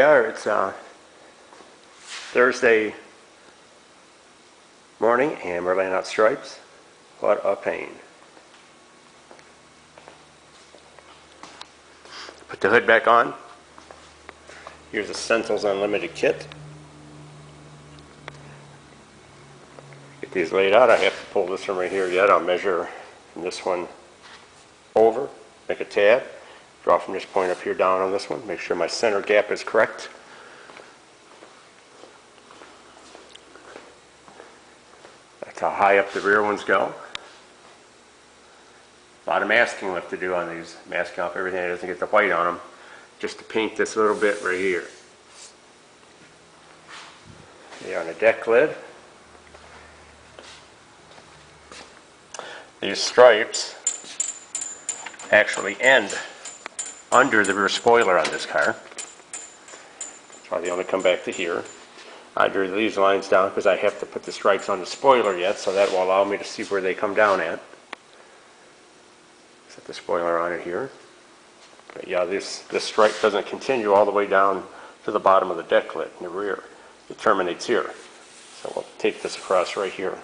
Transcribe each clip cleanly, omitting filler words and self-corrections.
are. It's Thursday morning and we're laying out stripes. What a pain. Put the hood back on. Here's a Stencils Unlimited kit. Get these laid out. I have to pull this from right here yet. I'll measure from this one over, make a tab, draw from this point up here down on this one, make sure my center gap is correct. That's how high up the rear ones go. A lot of masking left to do on these, masking off everything that doesn't get the white on them, just to paint this little bit right here. There on the deck lid. These stripes actually end under the rear spoiler on this car. That's why they only come back to here. I drew these lines down because I have to put the stripes on the spoiler yet, so that will allow me to see where they come down at. Set the spoiler on it here. But yeah, this stripe doesn't continue all the way down to the bottom of the deck lid in the rear. It terminates here. So we'll take this across right here.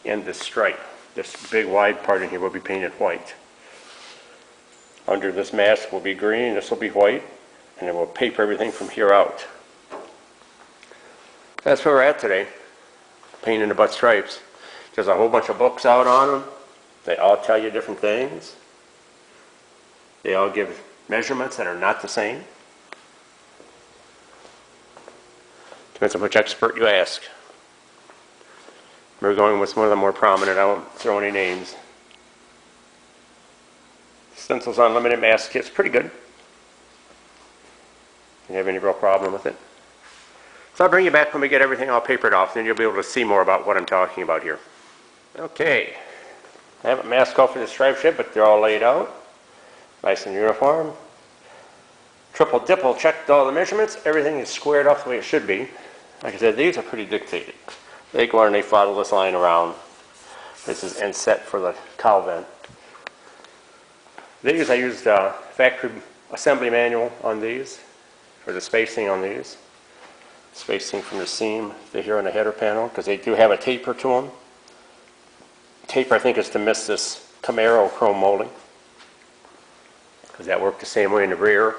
And this stripe, this big wide part in here will be painted white. Under this mask will be green, this will be white, and then we'll paper everything from here out. That's where we're at today, painting the butt stripes. There's a whole bunch of books out on them. They all tell you different things. They all give measurements that are not the same. Depends on which expert you ask. We're going with one of the more prominent. I won't throw any names. Stencils Unlimited mask kit's pretty good. Don't have any real problem with it. So I'll bring you back when we get everything all papered off, then you'll be able to see more about what I'm talking about here. Okay. I haven't masked off for the stripes yet, but they're all laid out. Nice and uniform. Triple dipple checked all the measurements. Everything is squared off the way it should be. Like I said, these are pretty dictated. They go and they follow this line around. This is inset for the cowl vent. These, I used a factory assembly manual on these for the spacing on these. Spacing from the seam to here on the header panel, because they do have a taper to them. Taper, I think, is to miss this Camaro chrome molding, because that worked the same way in the rear.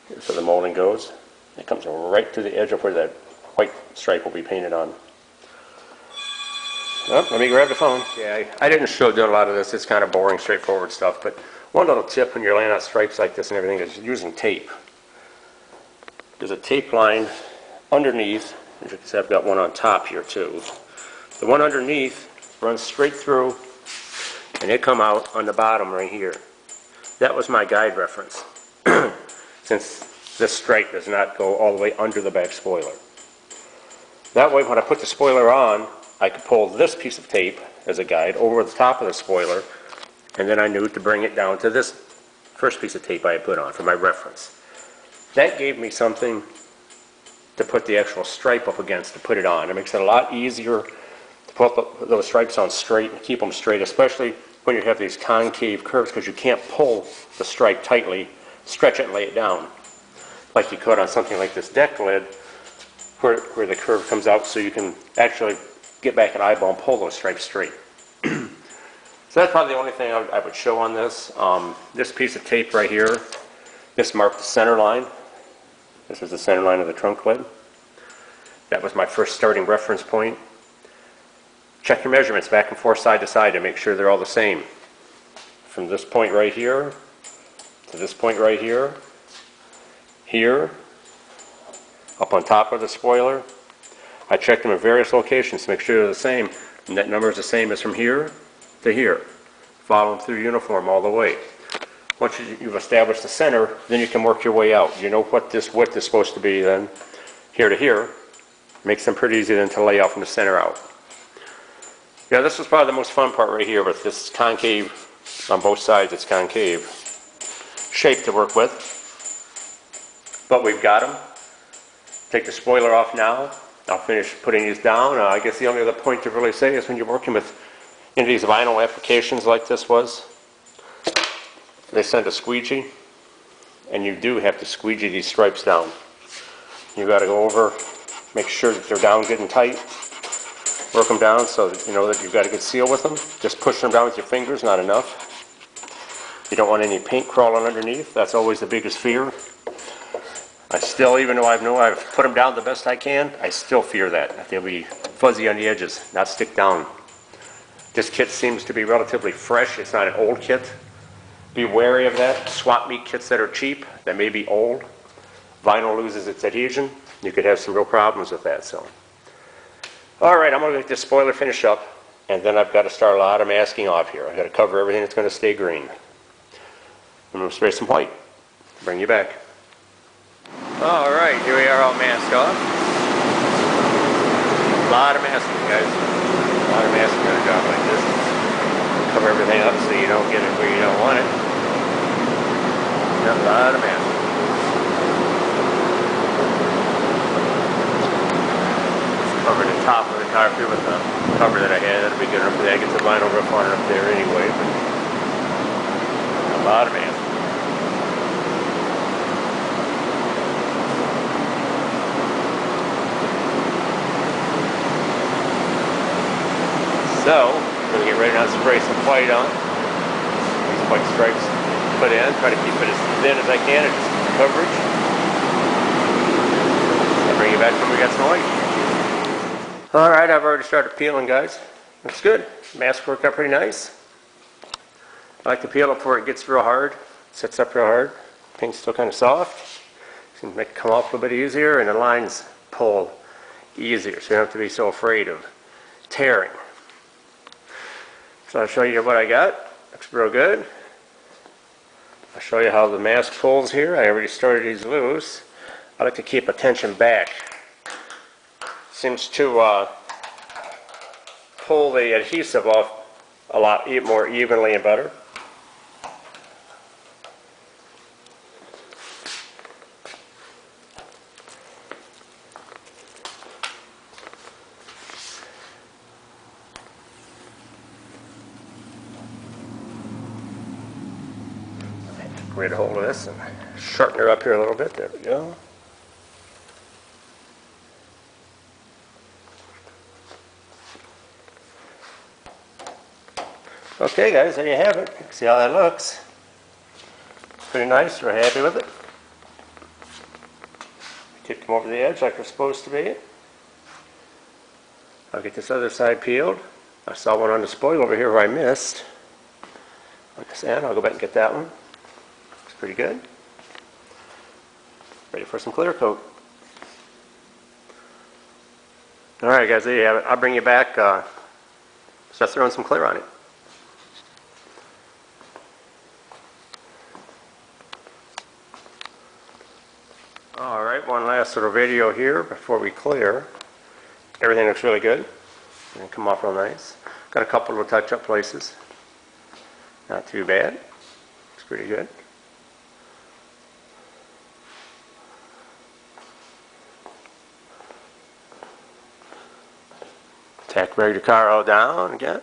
Here's where the molding goes. It comes right to the edge of where that white stripe will be painted on. Oh, let me grab the phone. Yeah, I didn't do a lot of this. It's kind of boring, straightforward stuff. But one little tip when you're laying out stripes like this and everything is using tape. There's a tape line underneath. As you can see, I've got one on top here too. The one underneath runs straight through, and it come out on the bottom right here. That was my guide reference, since this stripe does not go all the way under the back spoiler. That way, when I put the spoiler on, I could pull this piece of tape as a guide over the top of the spoiler, and then I knew to bring it down to this first piece of tape I had put on for my reference. That gave me something to put the actual stripe up against to put it on. It makes it a lot easier to put those stripes on straight and keep them straight, especially when you have these concave curves, because you can't pull the stripe tightly, stretch it and lay it down like you could on something like this deck lid where the curve comes out, so you can actually get back an eyeball and pull those stripes straight. So that's probably the only thing I would show on this. This piece of tape right here, this marked the center line. This is the center line of the trunk lid. That was my first starting reference point. Check your measurements back and forth, side to side, to make sure they're all the same. From this point right here to this point right here, here, up on top of the spoiler. I checked them at various locations to make sure they're the same, and that number is the same as from here to here. Follow them through uniform all the way. Once you've established the center, then you can work your way out. You know what this width is supposed to be then, here to here. Makes them pretty easy then to lay out from the center out. Yeah, this was probably the most fun part right here with this concave, on both sides it's concave, shape to work with. But we've got them. Take the spoiler off now. I'll finish putting these down. I guess the only other point to really say is when you're working with these vinyl applications like this was, they send a squeegee, and you do have to squeegee these stripes down. You got to go over, make sure that they're down good and tight, work them down so that you know that you've got a good seal with them. Just push them down with your fingers, not enough. You don't want any paint crawling underneath. That's always the biggest fear. I still, even though I've put them down the best I can, I still fear that they'll be fuzzy on the edges, not stick down. This kit seems to be relatively fresh. It's not an old kit. Be wary of that. Swap meet kits that are cheap, that may be old. Vinyl loses its adhesion. You could have some real problems with that. So, all right, I'm going to get this spoiler finished up, and then I've got to start a lot of masking off here. I've got to cover everything that's going to stay green. I'm going to spray some white. Bring you back. All right, here we are all masked off. A lot of masking, guys. A lot of masking on a job like this. Cover everything up so you don't get it where you don't want it. A lot of masking. Cover the top of the carpet with the cover that I had. That'll be good enough for that. Get the vinyl roof on it up there anyway. But a lot of masking. So, I'm going to get ready now to spray some white on. These white stripes put in. Try to keep it as thin as I can and just keep the coverage. I'll bring you back when we got some white. Alright, I've already started peeling, guys. Looks good. Mask worked out pretty nice. I like to peel it before it gets real hard. Sets up real hard. Paint's still kind of soft. So you can make it come off a little bit easier and the lines pull easier. So you don't have to be so afraid of tearing. So I'll show you what I got. Looks real good. I'll show you how the mask pulls here. I already started these loose. I like to keep a tension back. Seems to pull the adhesive off a lot more evenly and better. Get hold of this and shorten her up here a little bit. There we go. Okay, guys, there you have it. You can see how that looks. Pretty nice. We're happy with it. Tip them over the edge like they're supposed to be. I'll get this other side peeled. I saw one on the spoil over here where I missed. On this end, I'll go back and get that one. Pretty good. Ready for some clear coat. Alright guys, there you have it. I'll bring you back, start throwing some clear on it. Alright, one last little video here before we clear. Everything looks really good. It's come off real nice. Got a couple of touch-up places. Not too bad. Looks pretty good. Tack brake the car all down again.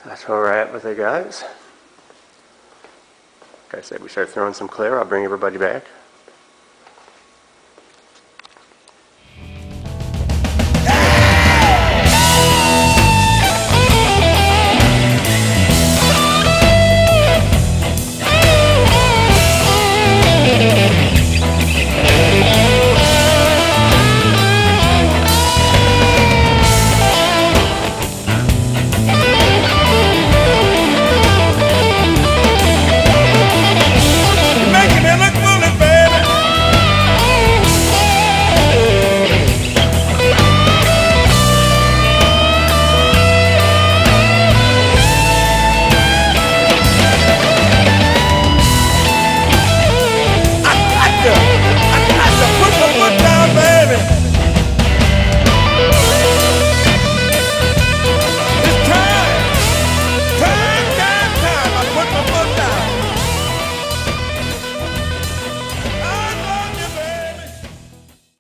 That's where we're at with it, guys. Like I said, we start throwing some clear. I'll bring everybody back.